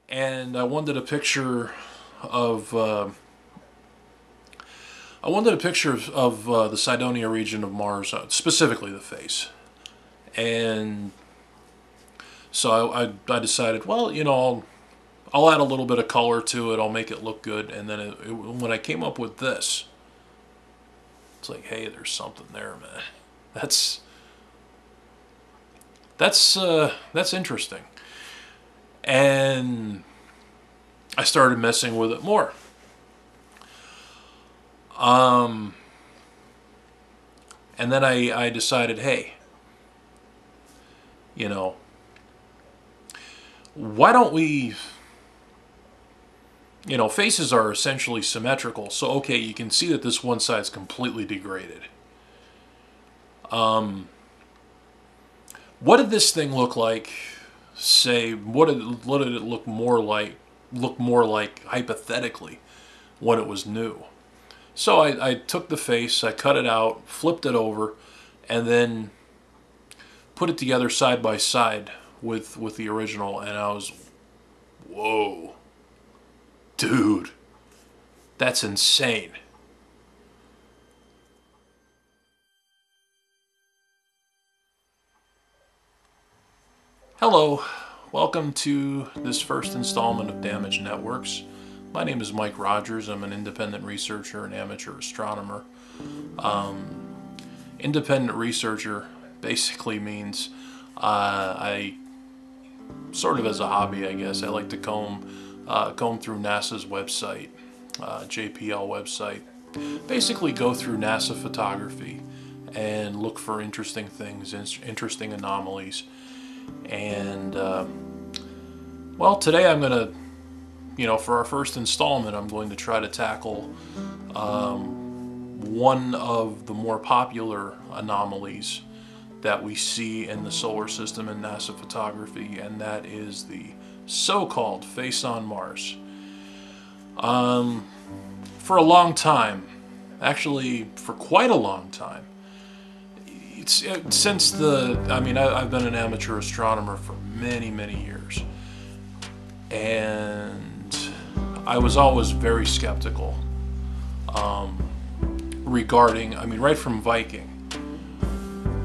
and I wanted a picture of the Cydonia region of Mars, specifically the face. And so I decided, well, you know, I'll add a little bit of color to it. I'll make it look good. And then when I came up with this, it's like, hey, there's something there, man. That's interesting. And I started messing with it more. And then I decided, hey, you know, why don't we, you know, faces are essentially symmetrical, so okay, you can see that this one side's completely degraded. What did this thing look like? Say, what did it look more like hypothetically when it was new? So I took the face, I cut it out, flipped it over, and then put it together side by side with the original, and I was, whoa, dude, that's insane. Hello, welcome to this first installment of Damaged Networks. My name is Mike Rogers. I'm an independent researcher and amateur astronomer. Independent researcher basically means I, sort of as a hobby, I guess, I like to comb through NASA's website, JPL website, basically go through NASA photography and look for interesting things, interesting anomalies. And well, today I'm going to, you know, for our first installment, I'm going to try to tackle one of the more popular anomalies that we see in the solar system in NASA photography, and that is the so-called face on Mars. For a long time, actually for quite a long time, since I've been an amateur astronomer for many, many years, and I was always very skeptical regarding, right from Viking,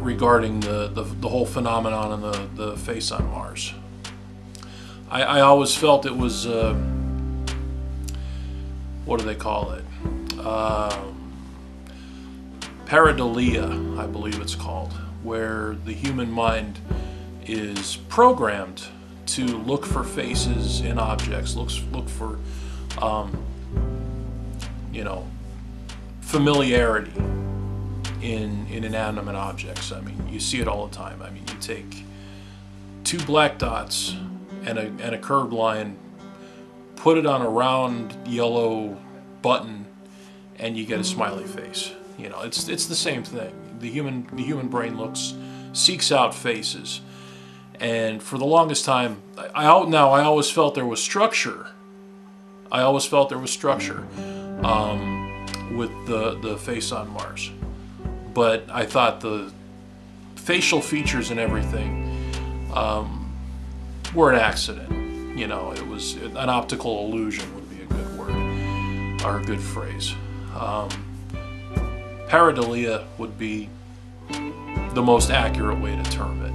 regarding the whole phenomenon of the face on Mars. I always felt it was, what do they call it? Pareidolia, I believe it's called, where the human mind is programmed to look for faces in objects, look for, you know, familiarity in inanimate objects. I mean, you see it all the time. I mean, you take two black dots and a curved line, put it on a round yellow button, and you get a smiley face. You know, it's the same thing. The human brain seeks out faces, and for the longest time, I always felt there was structure. I always felt there was structure with the face on Mars, but I thought the facial features and everything were an accident. You know, it was an optical illusion would be a good word, or a good phrase. Pareidolia would be the most accurate way to term it.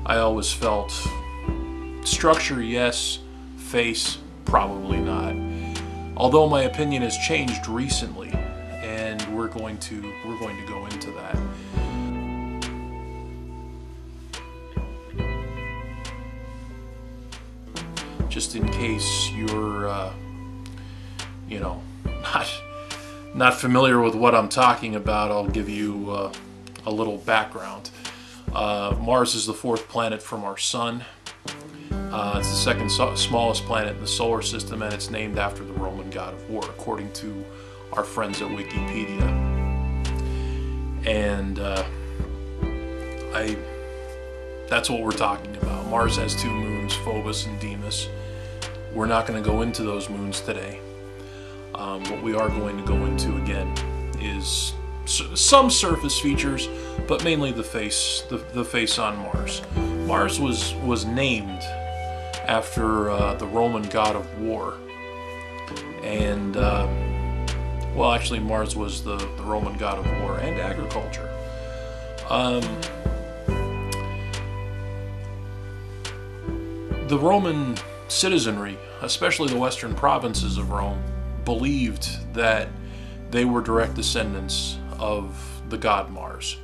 I always felt structure, yes; face, probably not. Although my opinion has changed recently, and we're going to go into that. Just in case you're, you know, not familiar with what I'm talking about, I'll give you a little background. Mars is the fourth planet from our sun. It's the second smallest planet in the solar system, and it's named after the Roman god of war, according to our friends at Wikipedia. And that's what we're talking about. Mars has two moons, Phobos and Deimos. We're not going to go into those moons today. What we are going to go into again is some surface features, but mainly the face on Mars. Mars was named after the Roman god of war. And, well, actually Mars was the Roman god of war and agriculture. The Roman citizenry, especially the western provinces of Rome, believed that they were direct descendants of the god Mars.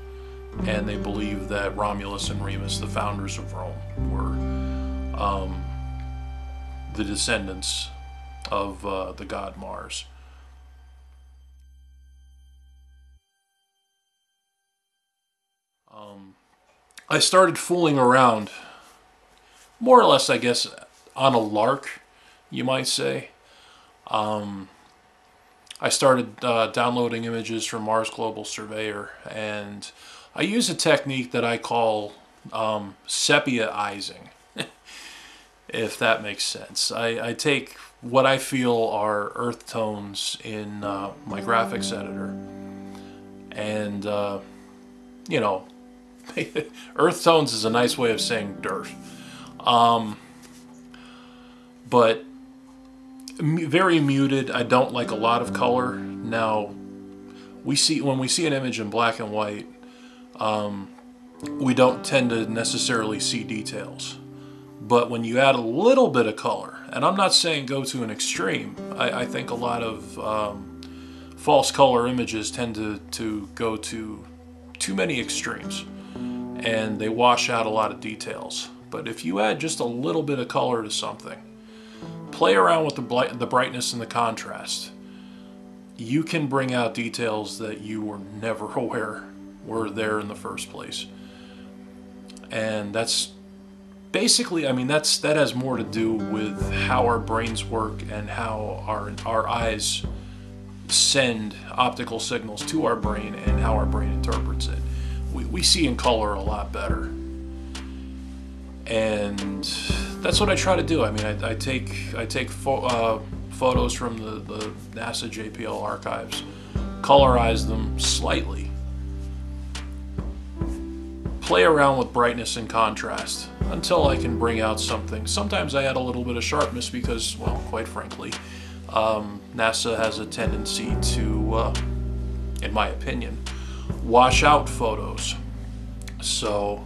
And they believed that Romulus and Remus, the founders of Rome, were the descendants of the god Mars. I started fooling around, more or less, I guess, on a lark, you might say. I started downloading images from Mars Global Surveyor, and I use a technique that I call Sepia Izing, if that makes sense. I take what I feel are earth tones in my graphics editor, and, you know, earth tones is a nice way of saying dirt. But very muted. I don't like a lot of color. Now, when we see an image in black and white, we don't tend to necessarily see details. But when you add a little bit of color, and I'm not saying go to an extreme, I think a lot of false color images tend to go to too many extremes, and they wash out a lot of details. But if you add just a little bit of color to something, play around with the brightness and the contrast, you can bring out details that you were never aware were there in the first place. And that's basically, I mean, that has more to do with how our brains work and how our eyes send optical signals to our brain and how our brain interprets it. We see in color a lot better. And that's what I try to do. I mean, I take photos from the NASA JPL archives, colorize them slightly, play around with brightness and contrast until I can bring out something. Sometimes I add a little bit of sharpness because, well, quite frankly, NASA has a tendency to, in my opinion, wash out photos. So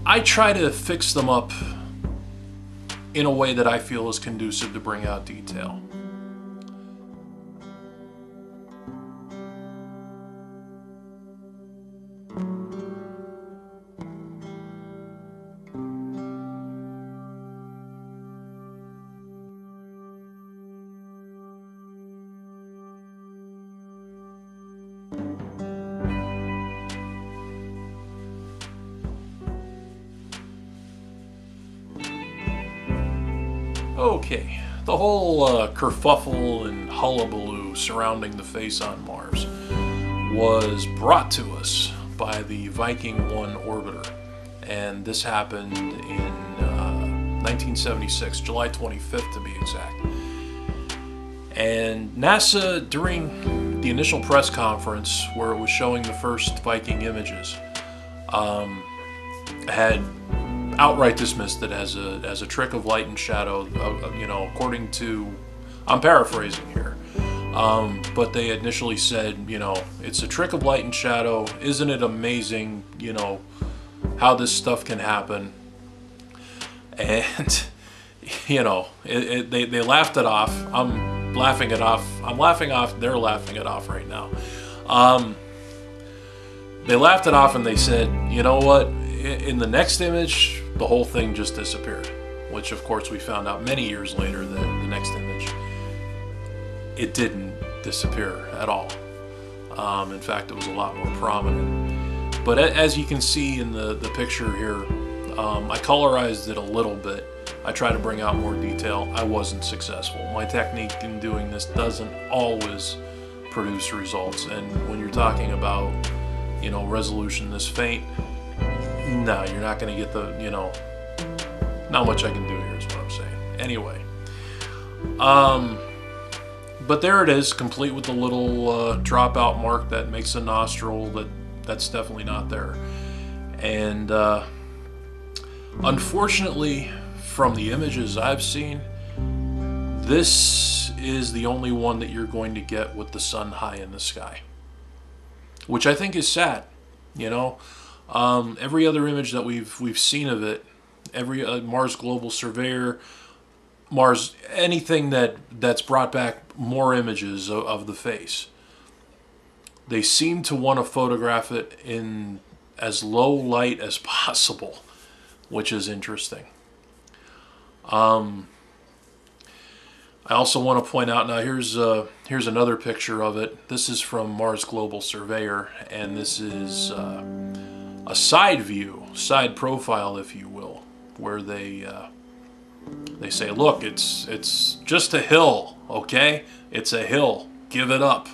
I try to fix them up in a way that I feel is conducive to bring out detail. Okay, the whole kerfuffle and hullabaloo surrounding the face on Mars was brought to us by the Viking 1 orbiter, and this happened in 1976, July 25th to be exact. And NASA, during the initial press conference where it was showing the first Viking images, had outright dismissed it as a trick of light and shadow, you know, according to, I'm paraphrasing here, but they initially said, you know, it's a trick of light and shadow, isn't it amazing, you know, how this stuff can happen? And, you know, they laughed it off. I'm laughing it off. I'm laughing off, they're laughing it off right now. They laughed it off and they said, you know what, in the next image, the whole thing just disappeared, which of course we found out many years later that the next image, it didn't disappear at all. In fact, it was a lot more prominent. But as you can see in the picture here, I colorized it a little bit. I tried to bring out more detail. I wasn't successful. My technique in doing this doesn't always produce results. And when you're talking about, you know, resolution this faint, no, you're not going to get the, you know, not much I can do here is what I'm saying. Anyway, but there it is, complete with the little dropout mark that makes a nostril. That's definitely not there. And Unfortunately, from the images I've seen, this is the only one that you're going to get with the sun high in the sky, which I think is sad. You know, every other image that we've seen of it, every Mars Global Surveyor, Mars, anything that's brought back more images of the face, they seem to want to photograph it in as low light as possible, which is interesting. I also want to point out, now here's another picture of it. This is from Mars Global Surveyor, and this is a side view, side profile, if you will, where they say, look, it's just a hill, okay? It's a hill. Give it up.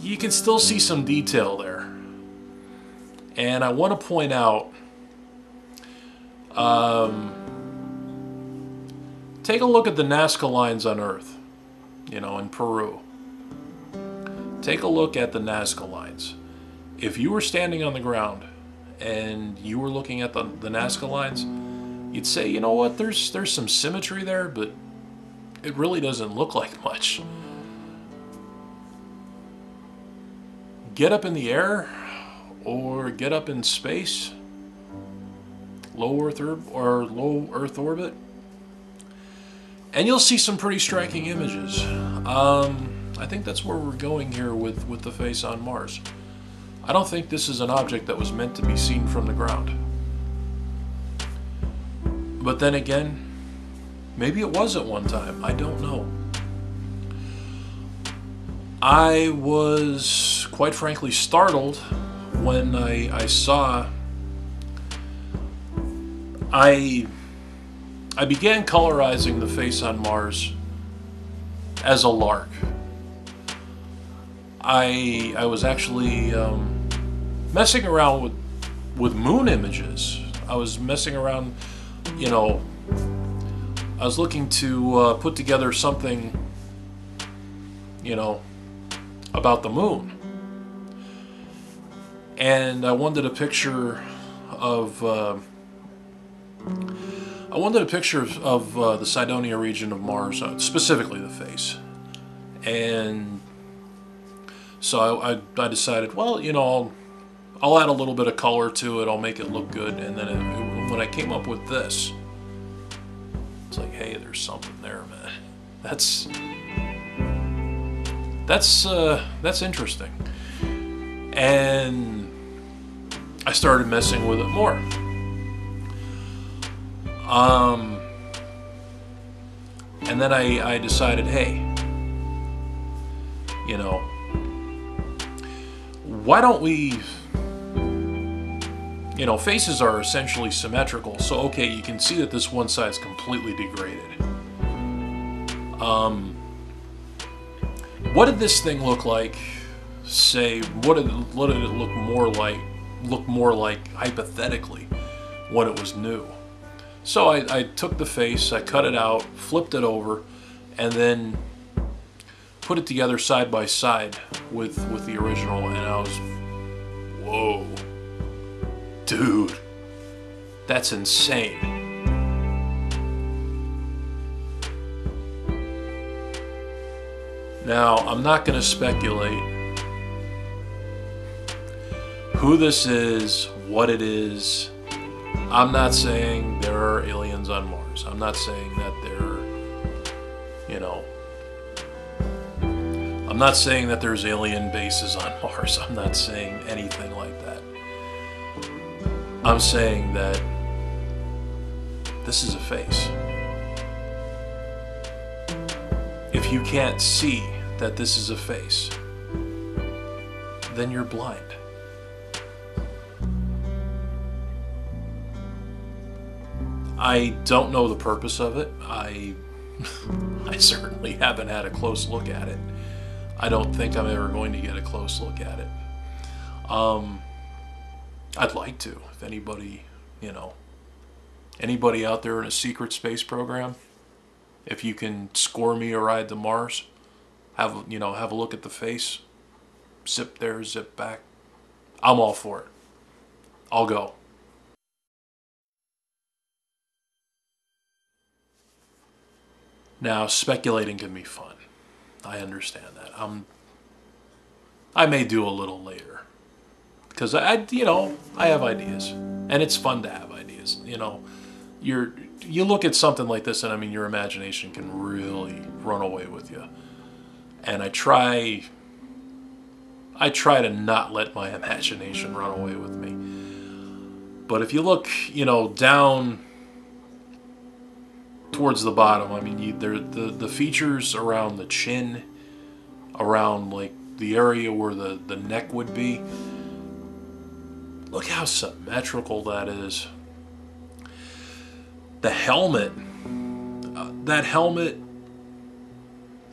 You can still see some detail there. And I want to point out, take a look at the Nazca Lines on Earth, you know, in Peru. Take a look at the Nazca Lines. If you were standing on the ground and you were looking at the Nazca Lines, you'd say, you know what, there's some symmetry there, but it really doesn't look like much. Get up in the air or get up in space, low Earth orbit, and you'll see some pretty striking images. I think that's where we're going here with the face on Mars. I don't think this is an object that was meant to be seen from the ground. But then again, maybe it was at one time. I don't know. I was, quite frankly, startled when I saw... I began colorizing the face on Mars as a lark. I was actually messing around with moon images. I was messing around, you know, I was looking to put together something, you know, about the moon. And I wanted a picture of the Cydonia region of Mars, specifically the face. And so I decided, well, you know, I'll add a little bit of color to it, I'll make it look good, and then when I came up with this, it's like, hey, there's something there, man. That's interesting. And I started messing with it more. And then I decided, hey, you know, why don't we, you know, faces are essentially symmetrical, so okay, you can see that this one side's completely degraded. What did this thing look like? Say, what did it look more like hypothetically when it was new? So I took the face, I cut it out, flipped it over, and then put it together side by side with the original, and I was, whoa, dude, that's insane. Now, I'm not going to speculate who this is, what it is. I'm not saying there are aliens on Mars. I'm not saying that you know, I'm not saying that there's alien bases on Mars. I'm not saying anything like that. I'm saying that this is a face. If you can't see that this is a face, then you're blind. I don't know the purpose of it. I certainly haven't had a close look at it. I don't think I'm ever going to get a close look at it. I'd like to. If anybody, you know, anybody out there in a secret space program, if you can score me a ride to Mars, have a look at the face, zip there, zip back, I'm all for it. I'll go. Now, speculating can be fun. I understand that. I may do a little later because I have ideas, and it's fun to have ideas. You look at something like this, and I mean, your imagination can really run away with you. And I try to not let my imagination run away with me. But if you look, down towards the bottom, I mean, the features around the chin, around like the area where the neck would be. Look how symmetrical that is. The helmet, that helmet,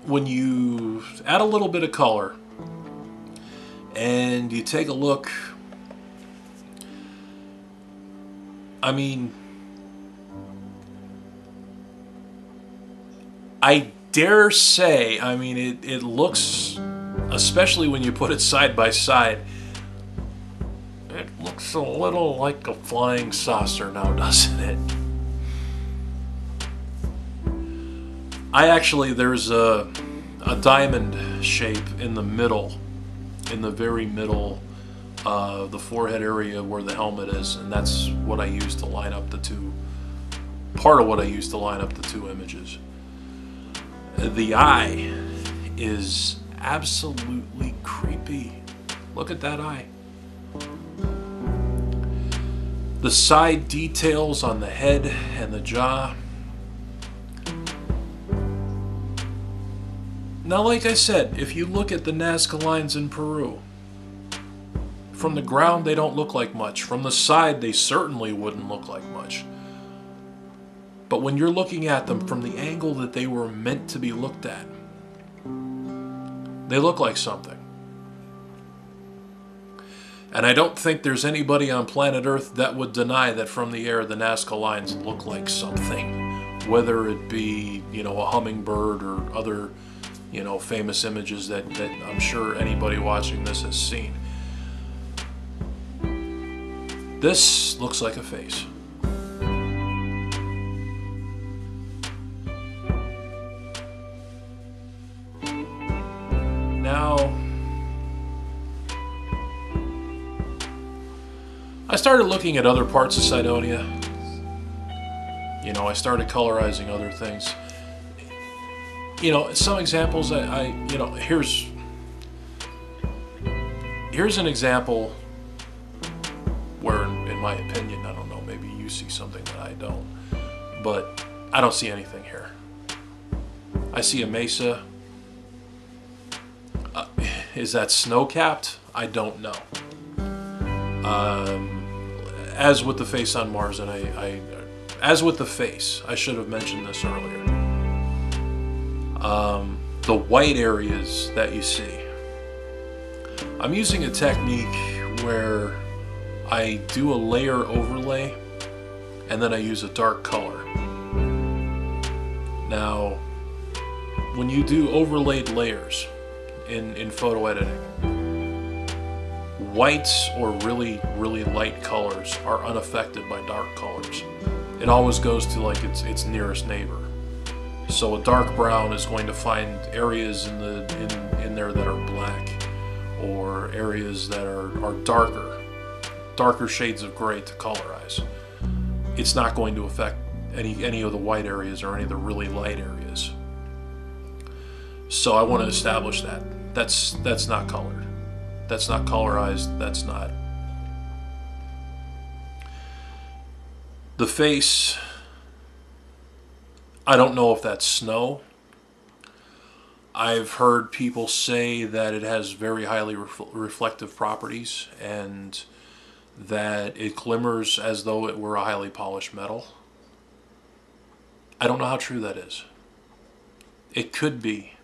when you add a little bit of color and you take a look, I mean, I dare say, I mean, it looks, especially when you put it side by side, it looks a little like a flying saucer now, doesn't it? There's a diamond shape in the middle, in the very middle of the forehead area where the helmet is, and that's what I use to line up the two, part of what I use to line up the two images. The eye is absolutely creepy. Look at that eye. The side details on the head and the jaw. Now, like I said, if you look at the Nazca Lines in Peru, from the ground they don't look like much. From the side they certainly wouldn't look like much. But when you're looking at them from the angle that they were meant to be looked at, they look like something. And I don't think there's anybody on planet Earth that would deny that from the air the Nazca Lines look like something. Whether it be, a hummingbird or other, famous images that I'm sure anybody watching this has seen. This looks like a face. Now, I started looking at other parts of Cydonia. I started colorizing other things. Some examples, here's an example where, in my opinion, I don't know, maybe you see something that I don't, but I don't see anything here. I see a mesa. Is that snow-capped? I don't know. As with the face on Mars, and as with the face, I should have mentioned this earlier. The white areas that you see, I'm using a technique where I do a layer overlay and then I use a dark color. Now, when you do overlaid layers in photo editing, whites or really, really light colors are unaffected by dark colors. It always goes to like its nearest neighbor. So a dark brown is going to find areas in there that are black, or areas that are darker shades of gray to colorize. It's not going to affect any of the white areas or any of the really light areas. So I want to establish that. That's not colored. That's not colorized. That's not. The face, I don't know if that's snow. I've heard people say that it has very highly reflective properties and that it glimmers as though it were a highly polished metal. I don't know how true that is. It could be.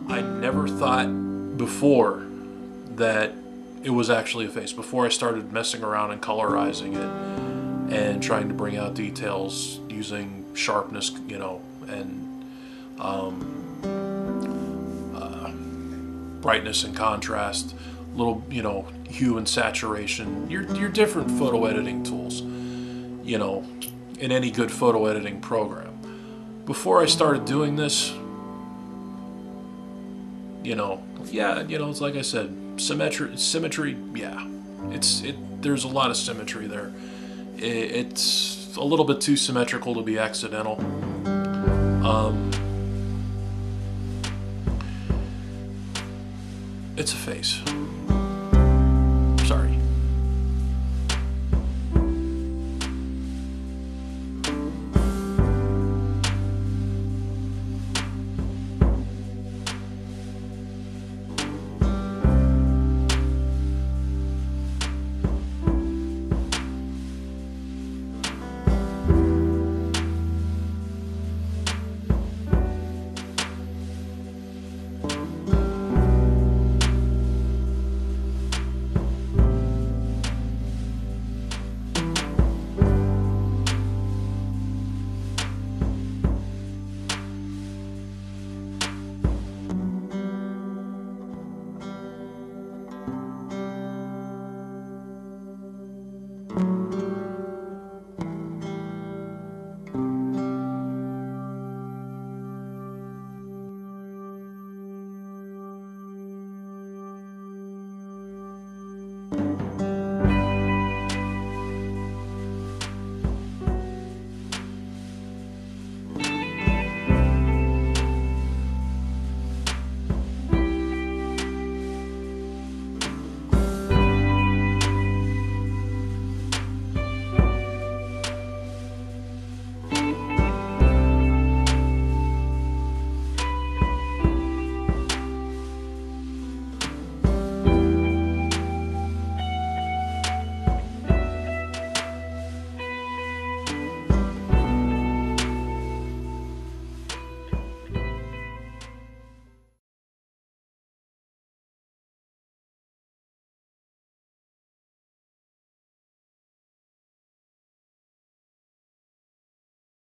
I never thought before that it was actually a face. Before I started messing around and colorizing it and trying to bring out details using sharpness, you know, and brightness and contrast, little, you know, hue and saturation, your different photo editing tools, you know, in any good photo editing program. Before I started doing this, you know, yeah, you know, it's like I said, symmetry, yeah, there's a lot of symmetry there. It's a little bit too symmetrical to be accidental. It's a face.